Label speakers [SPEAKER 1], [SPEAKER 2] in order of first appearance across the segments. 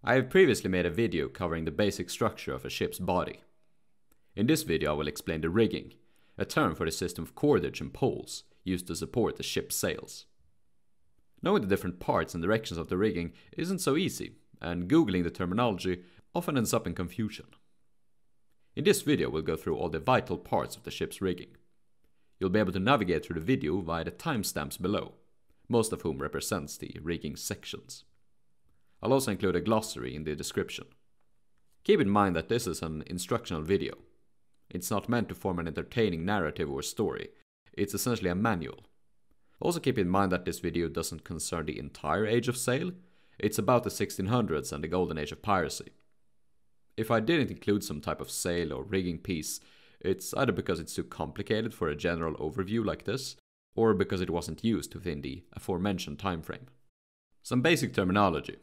[SPEAKER 1] I have previously made a video covering the basic structure of a ship's body. In this video I will explain the rigging, a term for the system of cordage and poles used to support the ship's sails. Knowing the different parts and directions of the rigging isn't so easy, and googling the terminology often ends up in confusion. In this video we'll go through all the vital parts of the ship's rigging. You'll be able to navigate through the video via the timestamps below, most of whom represents the rigging sections. I'll also include a glossary in the description. Keep in mind that this is an instructional video. It's not meant to form an entertaining narrative or story, it's essentially a manual. Also keep in mind that this video doesn't concern the entire age of sail, it's about the 1600s and the golden age of piracy. If I didn't include some type of sail or rigging piece, it's either because it's too complicated for a general overview like this, or because it wasn't used within the aforementioned time frame. Some basic terminology.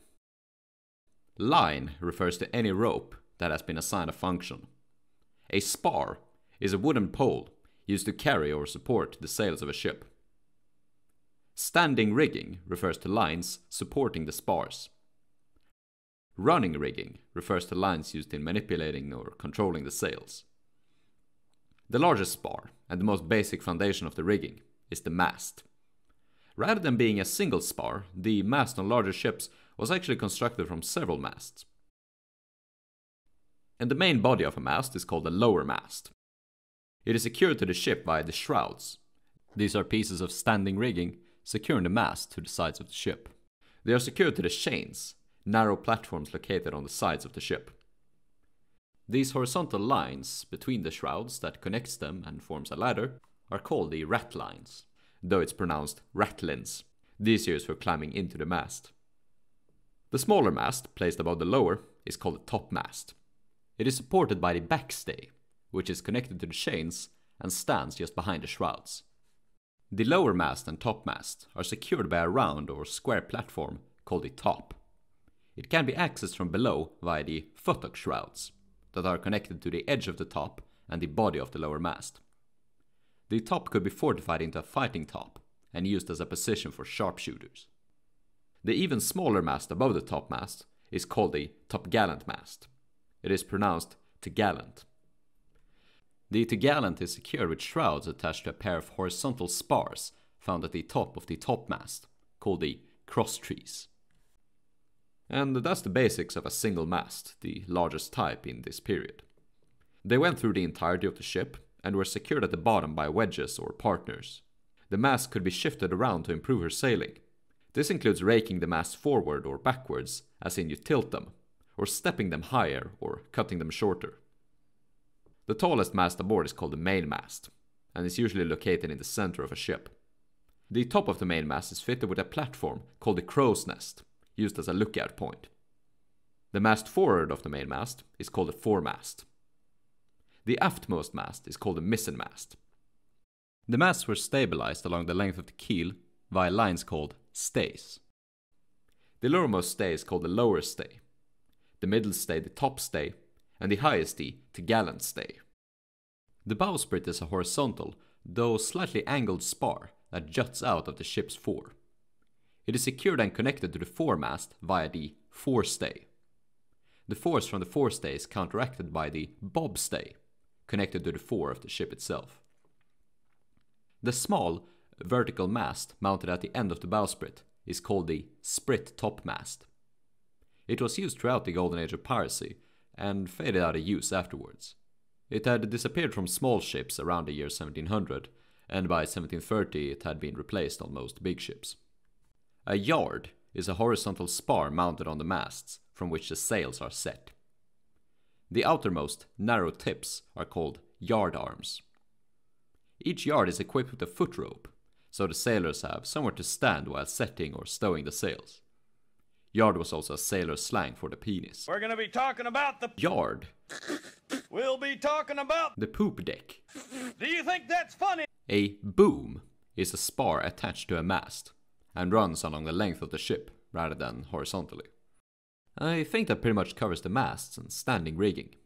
[SPEAKER 1] Line refers to any rope that has been assigned a function. A spar is a wooden pole used to carry or support the sails of a ship. Standing rigging refers to lines supporting the spars. Running rigging refers to lines used in manipulating or controlling the sails. The largest spar and the most basic foundation of the rigging is the mast. Rather than being a single spar, the mast on larger ships was actually constructed from several masts. And the main body of a mast is called the lower mast. It is secured to the ship by the shrouds. These are pieces of standing rigging securing the mast to the sides of the ship. They are secured to the chains, narrow platforms located on the sides of the ship. These horizontal lines between the shrouds that connects them and forms a ladder are called the ratlines, though it's pronounced ratlins. These are used for climbing into the mast. The smaller mast, placed above the lower, is called the topmast. It is supported by the backstay, which is connected to the chains and stands just behind the shrouds. The lower mast and topmast are secured by a round or square platform called the top. It can be accessed from below via the futtock shrouds that are connected to the edge of the top and the body of the lower mast. The top could be fortified into a fighting top and used as a position for sharpshooters. The even smaller mast above the topmast is called the topgallant mast. It is pronounced topgallant. The topgallant is secured with shrouds attached to a pair of horizontal spars found at the top of the topmast, called the crosstrees. And that's the basics of a single mast, the largest type in this period. They went through the entirety of the ship and were secured at the bottom by wedges or partners. The mast could be shifted around to improve her sailing. This includes raking the mast forward or backwards, as in you tilt them, or stepping them higher or cutting them shorter. The tallest mast aboard is called the mainmast, and is usually located in the center of a ship. The top of the mainmast is fitted with a platform called the crow's nest, used as a lookout point. The mast forward of the mainmast is called the foremast. The aftmost mast is called the mizzenmast. The masts were stabilized along the length of the keel via lines called stays. The lowermost stay is called the lower stay, the middle stay the top stay, and the highest the topgallant stay. The bowsprit is a horizontal, though slightly angled spar that juts out of the ship's fore. It is secured and connected to the foremast via the forestay. The force from the forestay is counteracted by the bobstay, connected to the fore of the ship itself. The small, vertical mast mounted at the end of the bowsprit is called the sprit topmast. It was used throughout the golden age of piracy and faded out of use afterwards. It had disappeared from small ships around the year 1700, and by 1730 it had been replaced on most big ships. A yard is a horizontal spar mounted on the masts from which the sails are set. The outermost, narrow tips are called yard arms. Each yard is equipped with a foot rope, so the sailors have somewhere to stand while setting or stowing the sails. Yard was also a sailor's slang for the penis.
[SPEAKER 2] We're gonna be talking about the
[SPEAKER 1] Yard.
[SPEAKER 2] We'll be talking about
[SPEAKER 1] The poop deck.
[SPEAKER 2] Do you think that's funny?
[SPEAKER 1] A boom is a spar attached to a mast and runs along the length of the ship rather than horizontally. I think that pretty much covers the masts and standing rigging.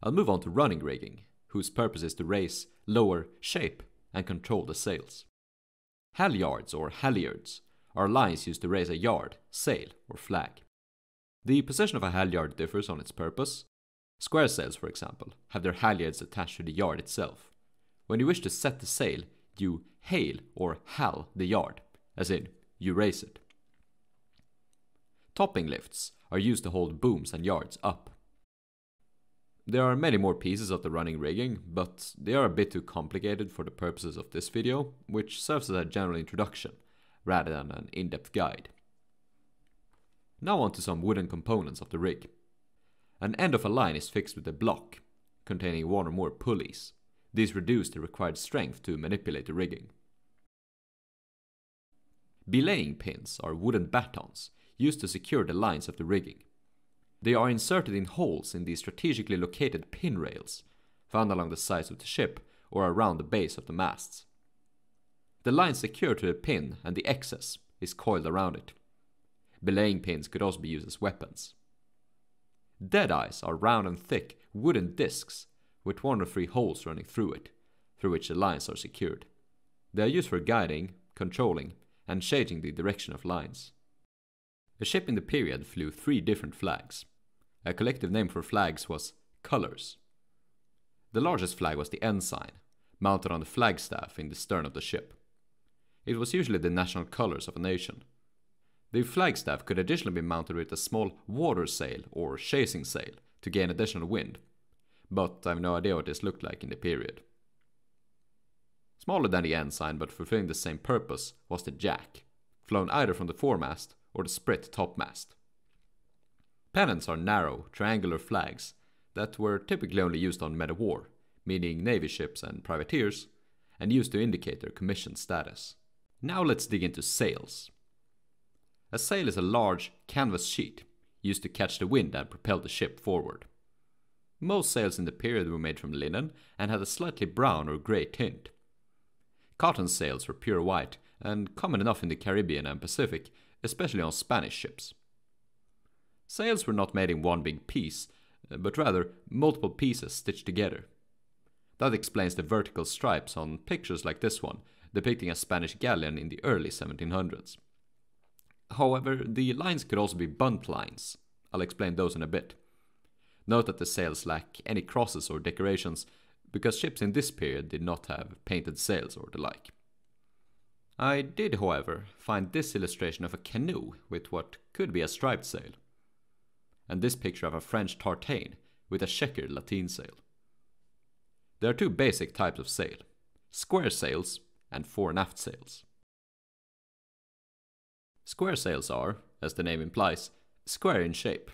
[SPEAKER 1] I'll move on to running rigging, whose purpose is to raise, lower, shape, and control the sails. Halyards or halyards are lines used to raise a yard, sail, or flag. The position of a halyard differs on its purpose. Square sails, for example, have their halyards attached to the yard itself. When you wish to set the sail, you hail or hal the yard, as in, you raise it. Topping lifts are used to hold booms and yards up. There are many more pieces of the running rigging, but they are a bit too complicated for the purposes of this video, which serves as a general introduction, rather than an in-depth guide. Now on to some wooden components of the rig. An end of a line is fixed with a block, containing one or more pulleys. These reduce the required strength to manipulate the rigging. Belaying pins are wooden batons, used to secure the lines of the rigging. They are inserted in holes in the strategically located pin rails, found along the sides of the ship or around the base of the masts. The line secured to the pin and the excess is coiled around it. Belaying pins could also be used as weapons. Deadeyes are round and thick wooden discs with 1 or 3 holes running through it, through which the lines are secured. They are used for guiding, controlling, and shading the direction of lines. A ship in the period flew 3 different flags. A collective name for flags was colours. The largest flag was the ensign, mounted on the flagstaff in the stern of the ship. It was usually the national colours of a nation. The flagstaff could additionally be mounted with a small water sail or chasing sail to gain additional wind, but I have no idea what this looked like in the period. Smaller than the ensign but fulfilling the same purpose was the jack, flown either from the foremast or the sprit topmast. Pennants are narrow, triangular flags that were typically only used on men of war, meaning navy ships and privateers, and used to indicate their commission status. Now let's dig into sails. A sail is a large canvas sheet used to catch the wind and propel the ship forward. Most sails in the period were made from linen and had a slightly brown or grey tint. Cotton sails were pure white and common enough in the Caribbean and Pacific, especially on Spanish ships. Sails were not made in one big piece, but rather multiple pieces stitched together. That explains the vertical stripes on pictures like this one, depicting a Spanish galleon in the early 1700s. However, the lines could also be bunt lines. I'll explain those in a bit. Note that the sails lack any crosses or decorations, because ships in this period did not have painted sails or the like. I did, however, find this illustration of a canoe with what could be a striped sail, and this picture of a French tartane with a checkered lateen sail. There are 2 basic types of sail: square sails and fore-and-aft sails. Square sails are, as the name implies, square in shape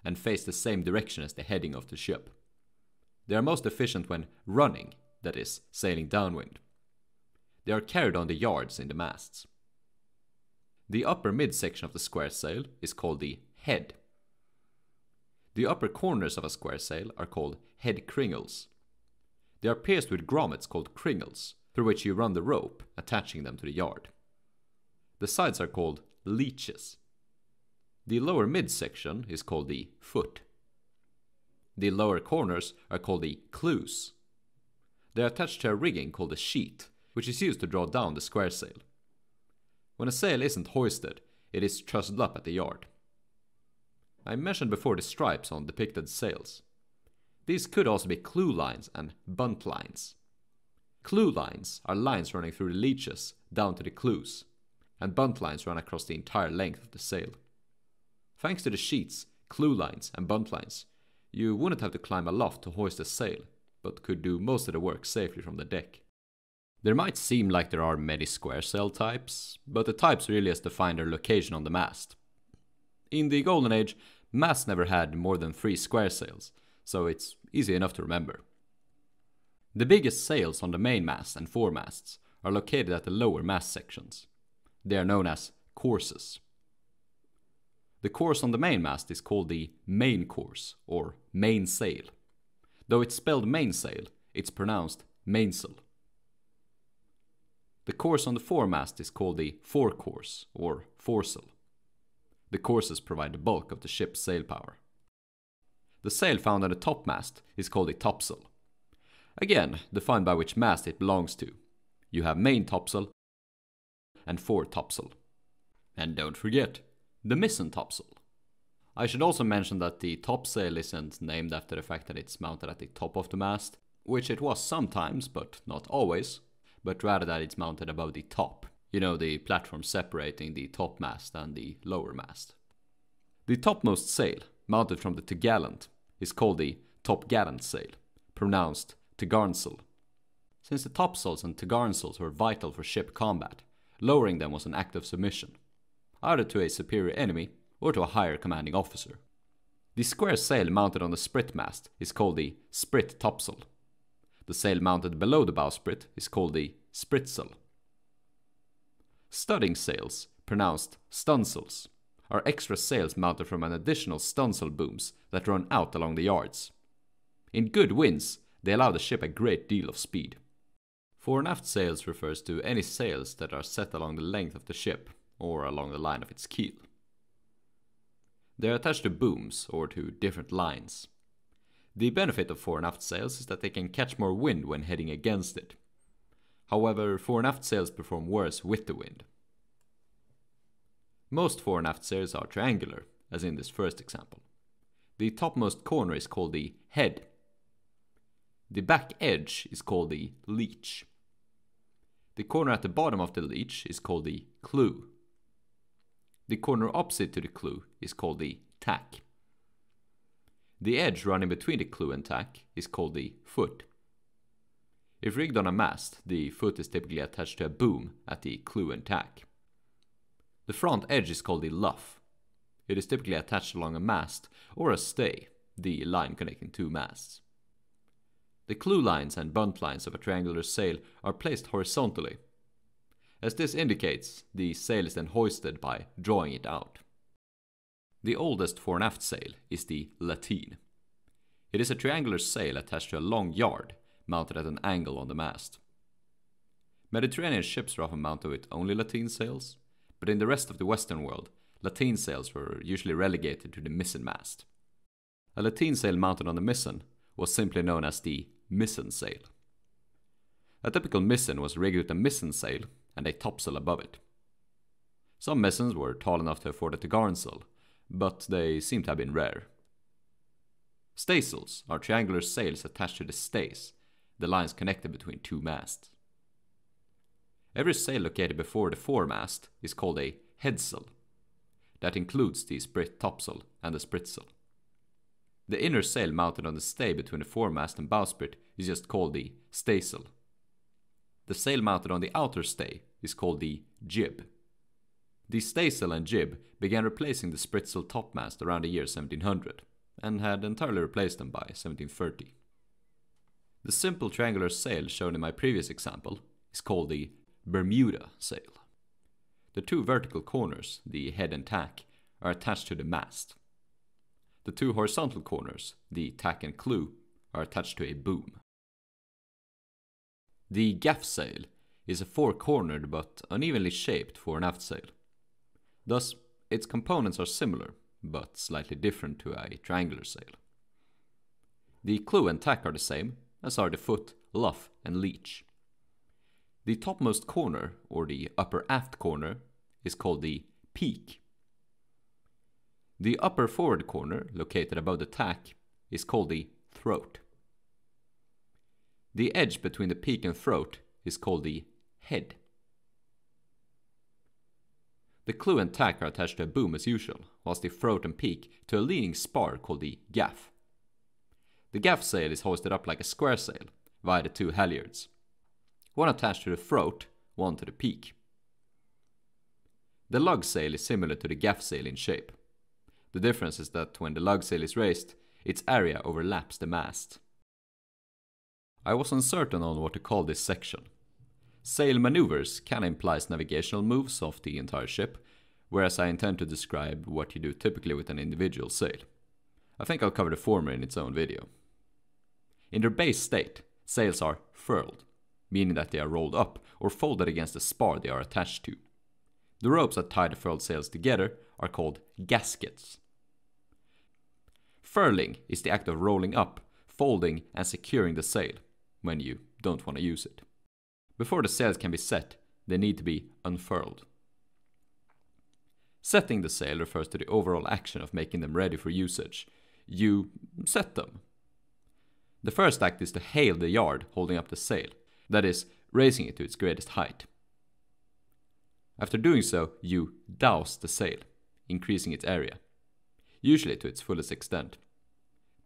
[SPEAKER 1] and face the same direction as the heading of the ship. They are most efficient when running, that is, sailing downwind. They are carried on the yards in the masts. The upper midsection of the square sail is called the head. The upper corners of a square sail are called head cringles. They are pierced with grommets called cringles, through which you run the rope, attaching them to the yard. The sides are called leeches. The lower midsection is called the foot. The lower corners are called the clews. They are attached to a rigging called a sheet, which is used to draw down the square sail. When a sail isn't hoisted, it is trussed up at the yard. I mentioned before the stripes on depicted sails. These could also be clew lines and bunt lines. Clew lines are lines running through the leeches down to the clews, and bunt lines run across the entire length of the sail. Thanks to the sheets, clew lines and bunt lines, you wouldn't have to climb aloft to hoist a sail, but could do most of the work safely from the deck. There might seem like there are many square sail types, but the types really just define their location on the mast. In the Golden Age, masts never had more than 3 square sails, so it's easy enough to remember. The biggest sails on the main mast and foremasts are located at the lower mast sections. They are known as courses. The course on the main mast is called the main course, or mainsail. Though it's spelled mainsail, it's pronounced mainsail. The course on the foremast is called the forecourse, or foresail. The courses provide the bulk of the ship's sail power. The sail found on the topmast is called the topsail. Again, defined by which mast it belongs to. You have main topsail and fore topsail. And don't forget, the mizzen topsail. I should also mention that the topsail isn't named after the fact that it's mounted at the top of the mast, which it was sometimes, but not always, but rather that it's mounted above the top. You know, the platform separating the top mast and the lower mast. The topmost sail, mounted from the topgallant, is called the topgallant sail, pronounced topgarnsail. Since the topsails and topgarnsails were vital for ship combat, lowering them was an act of submission, either to a superior enemy or to a higher commanding officer. The square sail mounted on the sprit mast is called the sprit topsail. The sail mounted below the bowsprit is called the spritsail. Studding sails, pronounced stunsails, are extra sails mounted from an additional stunsail booms that run out along the yards. In good winds, they allow the ship a great deal of speed. Fore-and-aft sails refers to any sails that are set along the length of the ship or along the line of its keel. They are attached to booms or to different lines. The benefit of fore-and-aft sails is that they can catch more wind when heading against it. However, fore-and-aft sails perform worse with the wind. Most fore-and-aft sails are triangular, as in this first example. The topmost corner is called the head. The back edge is called the leech. The corner at the bottom of the leech is called the clew. The corner opposite to the clew is called the tack. The edge running between the clew and tack is called the foot. If rigged on a mast, the foot is typically attached to a boom at the clew and tack. The front edge is called the luff. It is typically attached along a mast or a stay, the line connecting two masts. The clew lines and bunt lines of a triangular sail are placed horizontally. As this indicates, the sail is then hoisted by drawing it out. The oldest fore-and-aft sail is the lateen. It is a triangular sail attached to a long yard, mounted at an angle on the mast. Mediterranean ships are often mounted with only lateen sails, but in the rest of the Western world, lateen sails were usually relegated to the mizzen mast. A lateen sail mounted on the mizzen was simply known as the mizzen sail. A typical mizzen was rigged with a mizzen sail and a topsail above it. Some mizzens were tall enough to afford a topgarnsail, but they seem to have been rare. Staysails are triangular sails attached to the stays, the lines connected between two masts. Every sail located before the foremast is called a headsail. That includes the sprit topsail and the spritsail. The inner sail mounted on the stay between the foremast and bowsprit is just called the staysail. The sail mounted on the outer stay is called the jib. The staysail and jib began replacing the spritsail topmast around the year 1700 and had entirely replaced them by 1730. The simple triangular sail shown in my previous example is called the Bermuda sail. The two vertical corners, the head and tack, are attached to the mast. The two horizontal corners, the tack and clew, are attached to a boom. The gaff sail is a four-cornered but unevenly shaped fore-and-aft sail. Thus, its components are similar, but slightly different to a triangular sail. The clew and tack are the same, as are the foot, luff, and leech. The topmost corner, or the upper aft corner, is called the peak. The upper forward corner, located above the tack, is called the throat. The edge between the peak and throat is called the head. The clew and tack are attached to a boom as usual, whilst the throat and peak to a leaning spar called the gaff. The gaff sail is hoisted up like a square sail, via the two halyards. One attached to the throat, one to the peak. The lug sail is similar to the gaff sail in shape. The difference is that when the lug sail is raised, its area overlaps the mast. I was uncertain on what to call this section. Sail maneuvers can imply navigational moves of the entire ship, whereas I intend to describe what you do typically with an individual sail. I think I'll cover the former in its own video. In their base state, sails are furled, meaning that they are rolled up or folded against the spar they are attached to. The ropes that tie the furled sails together are called gaskets. Furling is the act of rolling up, folding, and securing the sail, when you don't want to use it. Before the sails can be set, they need to be unfurled. Setting the sail refers to the overall action of making them ready for usage. You set them. The first act is to hail the yard holding up the sail, that is, raising it to its greatest height. After doing so, you douse the sail, increasing its area, usually to its fullest extent.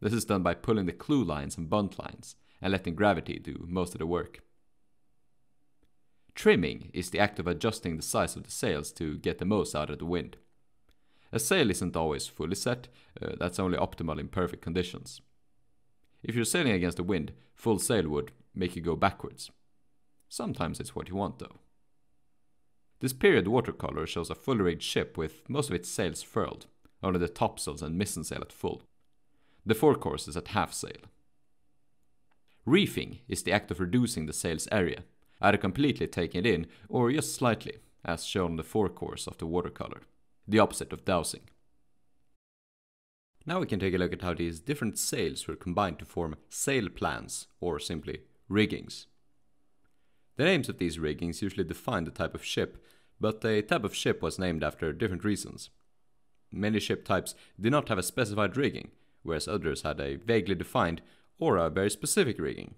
[SPEAKER 1] This is done by pulling the clew lines and bunt lines, and letting gravity do most of the work. Trimming is the act of adjusting the size of the sails to get the most out of the wind. A sail isn't always fully set, that's only optimal in perfect conditions. If you're sailing against the wind, full sail would make you go backwards. Sometimes it's what you want though. This period watercolor shows a full rigged ship with most of its sails furled, only the topsails and mizzensail at full. The forecourse is at half sail. Reefing is the act of reducing the sail's area, either completely taking it in or just slightly, as shown on the forecourse of the watercolor, the opposite of dowsing. Now we can take a look at how these different sails were combined to form sail plans, or simply riggings. The names of these riggings usually define the type of ship, but a type of ship was named after different reasons. Many ship types did not have a specified rigging, whereas others had a vaguely defined or a very specific rigging.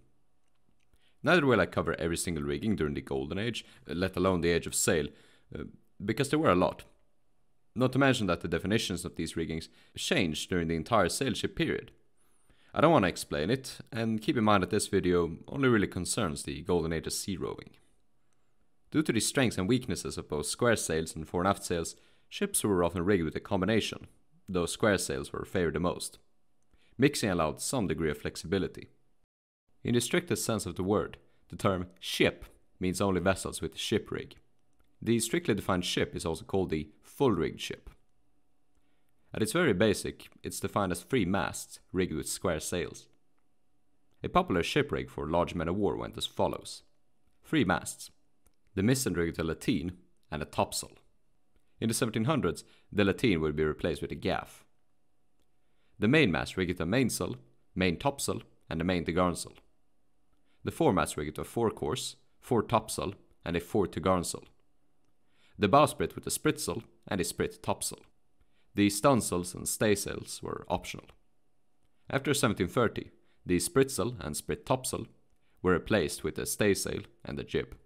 [SPEAKER 1] Neither will I cover every single rigging during the Golden Age, let alone the Age of Sail, because there were a lot. Not to mention that the definitions of these riggings changed during the entire sail ship period. I don't want to explain it, and keep in mind that this video only really concerns the Golden Age of sea roving. Due to the strengths and weaknesses of both square sails and fore-and-aft sails, ships were often rigged with a combination, though square sails were favoured the most. Mixing allowed some degree of flexibility. In the strictest sense of the word, the term ship means only vessels with a ship rig. The strictly defined ship is also called the full-rigged ship. At its very basic, it's defined as 3 masts rigged with square sails. A popular ship rig for large men of war went as follows: 3 masts, the mizzen rigged to lateen, and a topsail. In the 1700s, the lateen would be replaced with a gaff. The mainmast rigged to a mainsail, main topsail, and a main to'garnsail. The foremast rigged to a forecourse, fore topsail, and a fore to'garnsail. The bowsprit with a spritsail and a sprit topsail. The stunsails and staysails were optional. After 1730, the spritsail and sprit topsail were replaced with a staysail and a jib.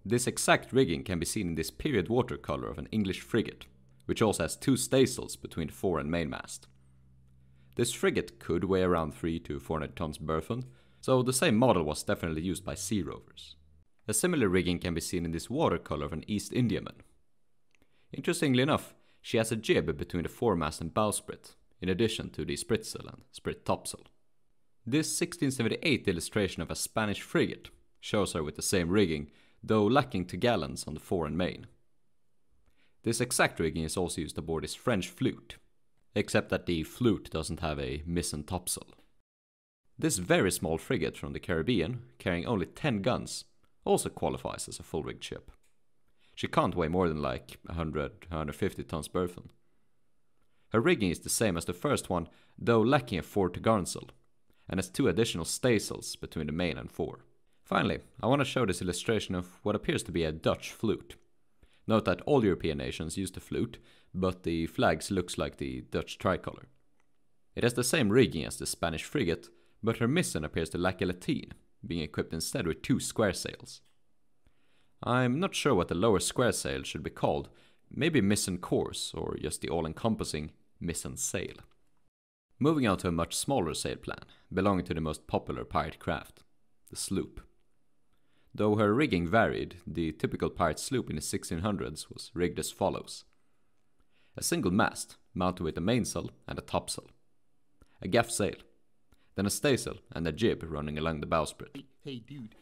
[SPEAKER 1] This exact rigging can be seen in this period watercolor of an English frigate, which also has 2 staysails between the fore and mainmast. This frigate could weigh around 300 to 400 tons burthen, so the same model was definitely used by sea rovers. A similar rigging can be seen in this watercolor of an East Indiaman. Interestingly enough, she has a jib between the foremast and bowsprit, in addition to the spritsail and sprit topsail. This 1678 illustration of a Spanish frigate shows her with the same rigging, though lacking topgallants on the fore and main. This exact rigging is also used aboard this French flute, except that the flute doesn't have a mizzen topsail. This very small frigate from the Caribbean, carrying only 10 guns, also qualifies as a full-rigged ship. She can't weigh more than like 100-150 tons burthen. Her rigging is the same as the first one, though lacking a fore to'garnsail, and has 2 additional staysails between the main and fore. Finally, I want to show this illustration of what appears to be a Dutch flute. Note that all European nations use the flute, but the flags looks like the Dutch tricolour. It has the same rigging as the Spanish frigate, but her mizzen appears to lack a lateen, being equipped instead with 2 square sails. I'm not sure what the lower square sail should be called, maybe mizzen course or just the all-encompassing mizzen sail. Moving on to a much smaller sail plan, belonging to the most popular pirate craft, the sloop. Though her rigging varied, the typical pirate sloop in the 1600s was rigged as follows: a single mast mounted with a mainsail and a topsail, a gaff sail, then a staysail and a jib running along the bowsprit.
[SPEAKER 3] Hey, dude.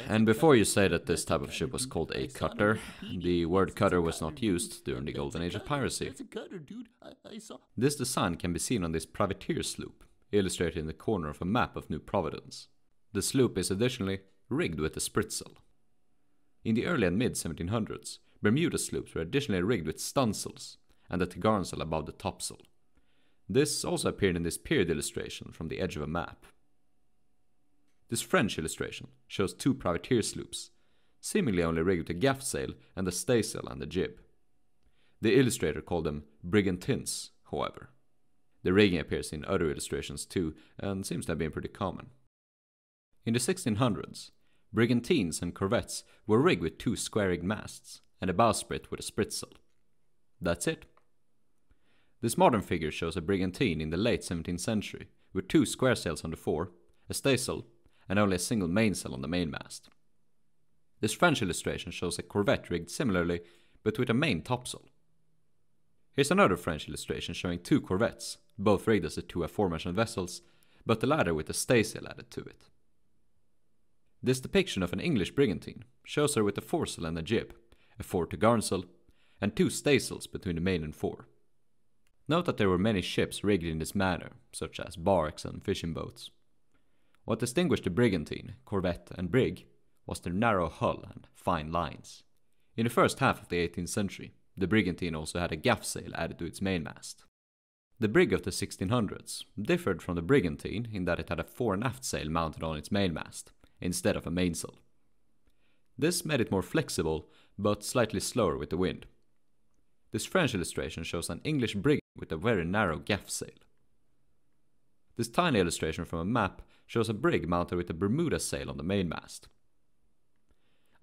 [SPEAKER 1] And before you say that this type of ship was called a cutter, the word cutter was not used during the Golden Age of piracy.
[SPEAKER 3] That's a cutter, dude. I saw.
[SPEAKER 1] This design can be seen on this privateer sloop, illustrated in the corner of a map of New Providence. The sloop is additionally rigged with a spritsail. In the early and mid-1700s, Bermuda sloops were additionally rigged with stunsails and a to'garnsail above the topsail. This also appeared in this period illustration from the edge of a map. This French illustration shows 2 privateer sloops, seemingly only rigged with a gaff sail and a staysail and a jib. The illustrator called them Brigantines, however. The rigging appears in other illustrations too, and seems to have been pretty common. In the 1600s, brigantines and corvettes were rigged with 2 square-rigged masts, and a bowsprit with a spritsail. That's it. This modern figure shows a brigantine in the late 17th century, with 2 square sails on the fore, a staysail, and only a single mainsail on the mainmast. This French illustration shows a corvette rigged similarly, but with a main topsail. Here's another French illustration showing 2 corvettes, both rigged as the 2 aforementioned vessels, but the latter with a staysail added to it. This depiction of an English brigantine shows her with a foresail and a jib, a fore to garnsail, and 2 staysails between the main and fore. Note that there were many ships rigged in this manner, such as barks and fishing boats. What distinguished the brigantine, corvette, and brig was their narrow hull and fine lines. In the first half of the 18th century, the brigantine also had a gaff sail added to its mainmast. The brig of the 1600s differed from the brigantine in that it had a fore-and-aft sail mounted on its mainmast, instead of a mainsail. This made it more flexible, but slightly slower with the wind. This French illustration shows an English brig with a very narrow gaff sail. This tiny illustration from a map shows a brig mounted with a Bermuda sail on the mainmast.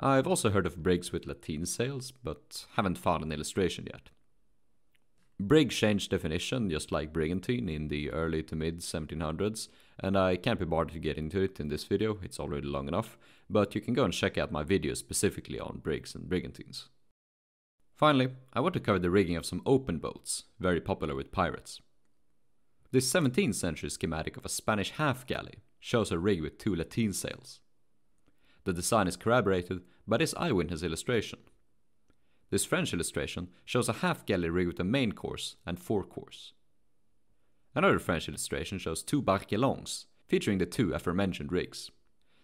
[SPEAKER 1] I've also heard of brigs with lateen sails, but haven't found an illustration yet. Brig changed definition, just like brigantine, in the early to mid 1700s, and I can't be bothered to get into it in this video, it's already long enough, but you can go and check out my video specifically on brigs and brigantines. Finally, I want to cover the rigging of some open boats, very popular with pirates. This 17th century schematic of a Spanish half-galley shows a rig with 2 lateen sails. The design is corroborated by this eyewitness illustration. This French illustration shows a half-galley rig with a main course and forecourse. Another French illustration shows 2 barquelongs, featuring the 2 aforementioned rigs.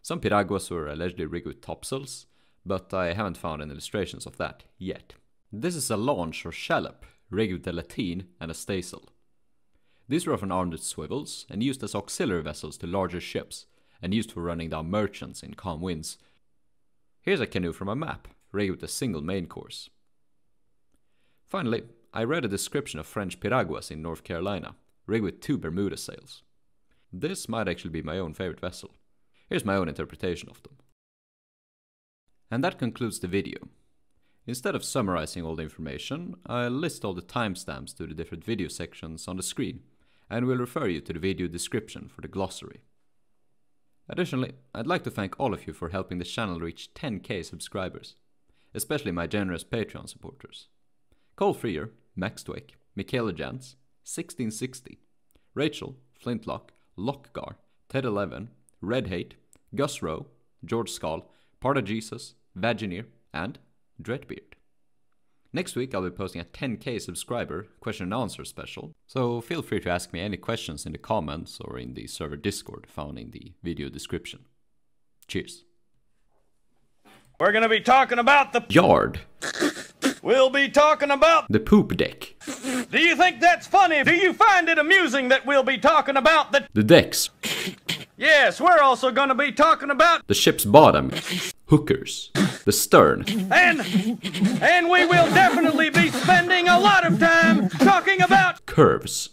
[SPEAKER 1] Some piraguas were allegedly rigged with topsails, but I haven't found any illustrations of that yet. This is a launch or shallop, rigged with a lateen and a staysail. These were often armed with swivels and used as auxiliary vessels to larger ships, and used for running down merchants in calm winds. Here's a canoe from a map, rigged with a single main course. Finally, I read a description of French piraguas in North Carolina, rigged with 2 Bermuda sails. This might actually be my own favorite vessel. Here's my own interpretation of them. And that concludes the video. Instead of summarizing all the information, I'll list all the timestamps to the different video sections on the screen, and will refer you to the video description for the glossary. Additionally, I'd like to thank all of you for helping the channel reach 10k subscribers, especially my generous Patreon supporters. Cole Freer, Max Twick, Michaela Jans, 1660, Rachel, Flintlock, Lockgar, Ted11, Red Hate, Gus Rowe, George Skull, Parda Jesus, Vagineer, and Dreadbeard. Next week I'll be posting a 10k subscriber question and answer special, so feel free to ask me any questions in the comments or in the server Discord found in the video description. Cheers.
[SPEAKER 2] We're gonna be talking about the
[SPEAKER 1] Yard.
[SPEAKER 2] We'll be talking about
[SPEAKER 1] The poop deck.
[SPEAKER 2] Do you think that's funny? Do you find it amusing that we'll be talking about
[SPEAKER 1] The decks.
[SPEAKER 2] Yes, we're also gonna be talking about
[SPEAKER 1] The ship's bottom. Hookers. The stern.
[SPEAKER 2] and we will definitely be spending a lot of time talking about
[SPEAKER 1] Curves.